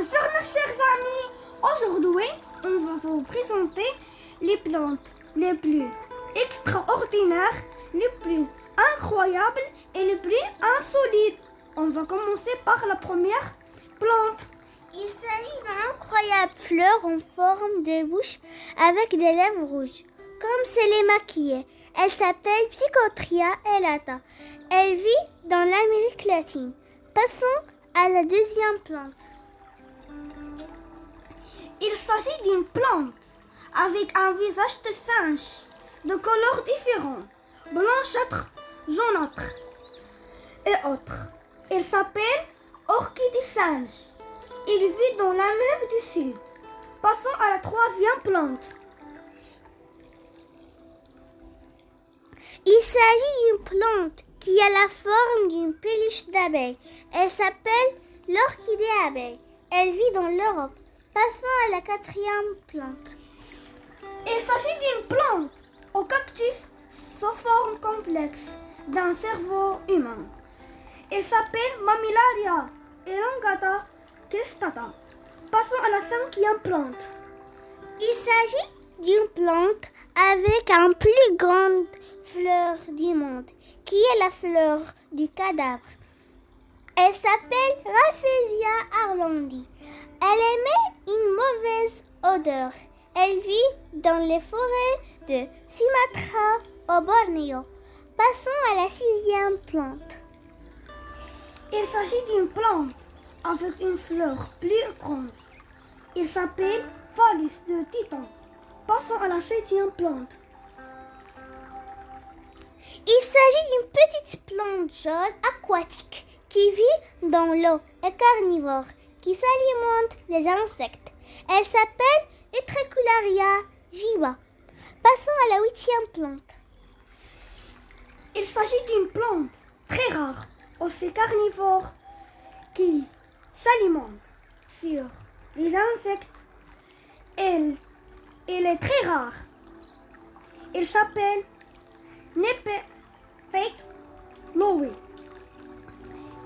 Bonjour mes chers amis, aujourd'hui on va vous présenter les plantes les plus extraordinaires, les plus incroyables et les plus insolites. On va commencer par la première plante. Il s'agit d'une incroyable fleur en forme de bouche avec des lèvres rouges, comme si elle est maquillée. Elle s'appelle Psychotria elata. Elle vit dans l'Amérique latine. Passons à la deuxième plante. Il s'agit d'une plante avec un visage de singe, de couleurs différentes, blanchâtre, jaunâtre et autres. Il s'appelle orchidée singe. Il vit dans l'Amérique du Sud. Passons à la troisième plante. Il s'agit d'une plante qui a la forme d'une peluche d'abeille. Elle s'appelle l'orchidée abeille. Elle vit dans l'Europe. Passons à la quatrième plante. Il s'agit d'une plante au cactus sous forme complexe d'un cerveau humain. Il s'appelle Mammillaria elongata cristata. Passons à la cinquième plante. Il s'agit d'une plante avec la plus grande fleur du monde, qui est la fleur du cadavre. Elle s'appelle Rafflesia arlandi. Elle émet une mauvaise odeur. Elle vit dans les forêts de Sumatra au Bornéo. Passons à la sixième plante. Il s'agit d'une plante avec une fleur plus grande. Il s'appelle Phallus de Titan. Passons à la septième plante. Il s'agit d'une petite plante jaune aquatique qui vit dans l'eau et carnivore, qui s'alimente des insectes. Elle s'appelle Utricularia giba. Passons à la huitième plante. Il s'agit d'une plante très rare, aussi carnivore, qui s'alimente sur les insectes. Elle est très rare. Il s'appelle Nepenthe lowe.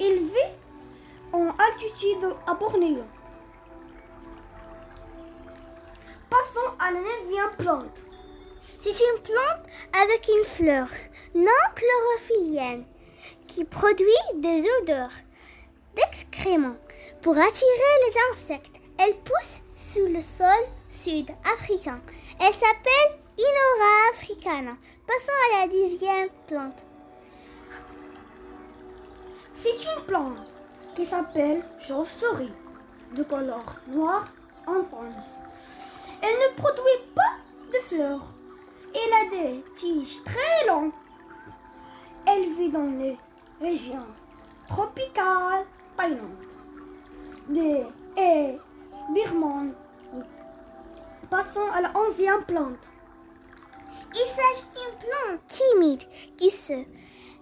Il vit en altitude à Bornéo. Passons à la neuvième plante. C'est une plante avec une fleur non chlorophyllienne qui produit des odeurs d'excréments pour attirer les insectes. Elle pousse sur le sol sud-africain. Elle s'appelle Inora africana. Passons à la dixième plante. C'est une plante qui s'appelle chauve-souris, de couleur noire intense. Elle ne produit pas de fleurs. Elle a des tiges très longues. Elle vit dans les régions tropicales Thaïlande et Birmanie. Passons à la onzième plante. Il s'agit d'une plante timide qui se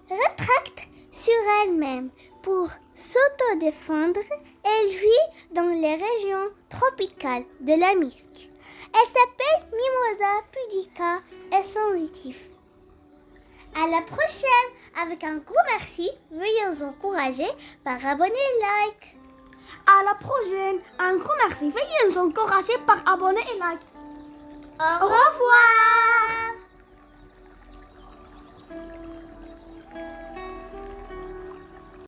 rétracte sur elle-même pour s'autodéfendre. Elle vit dans les régions tropicales de l'Amérique. Elle s'appelle Mimosa pudica et sensitive. À la prochaine, avec un gros merci, veuillez nous encourager par abonner et like. À la prochaine, un grand merci. Veuillez nous encourager par abonner et like. Au revoir.